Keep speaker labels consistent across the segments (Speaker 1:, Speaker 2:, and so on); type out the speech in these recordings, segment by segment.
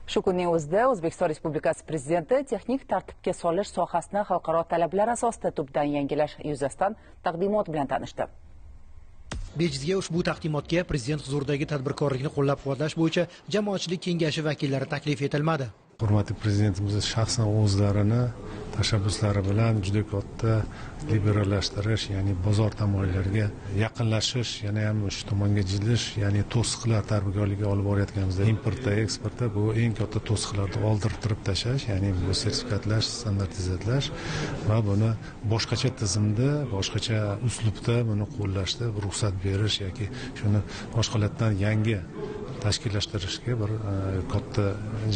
Speaker 1: Shu kunning o'zida O'zbekiston Respublikasi Prezidenti texnik tartibga solish sohasini xalqaro talablar asosida tubdan yangilash yuzasidan taqdimot bilan tanishdi.
Speaker 2: Bejizga ushbu taqdimotga Prezident huzuridagi tadbirkorlikni qo'llab-quvvatlash bo'yicha jamoatchilik kengashi vakillari taklif etilmadi.
Speaker 3: Hurmatli Prezidentimiz shaxsan o'zlarini tashabbuslari bilan juda katta liberallashtirish, ya'ni bozor tamoyillariga yaqinlashish, yana ham shu tomonga jidish, ya'ni to'siqlar tadbirkorlikka olib borayotganimizda importda, eksportda bu eng katta to'siqlarni oldirtirib tashlash, ya'ni bu sertifikatlash, standartizatsiyalash va buni boshqacha tizimda, boshqacha uslubda buni qo'llashda ruxsat berish yoki shuni boshqalardan yangi tashkillashtirishga bir katta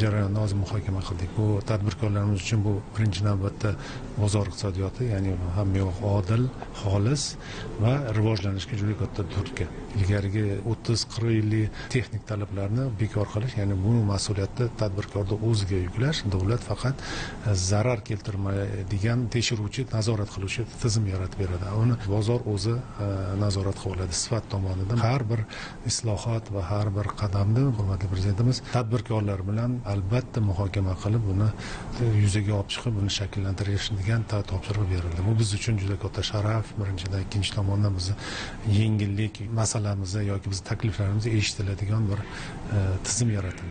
Speaker 3: jarayonni hozir muhokama qildik. Bu tadbirkorlarimiz uchun bu birinchi navbatda bozor iqtisodiyoti, ya'ni hamma odil, xolis va rivojlanishga juda katta turtki. Ilgarigi 30-40 yillik texnik talablarni bekor qilish, ya'ni bu mas'uliyatni tadbirkorning o'ziga yuklash, davlat faqat zarar keltirmaydigan tekshiruvchi, nazorat qiluvchi tizim yaratib beradi. Uni bozor o'zi nazorat qilib oladi. Sifat tomonidan har bir islohot va har bir qadamda hurmatli Prezidentimiz tadbirkorlar bilan albatta muhokama qilib, buni yuzaga olib chiqib, buni shakllantirish degan topshiriq berildi. Bu biz uchun juda katta sharaf. Birinchidan, ikkinchi tomondan bizni yengillik masalamizni yoki biz takliflarimizni eshitiladigan bir tizim yaratildi.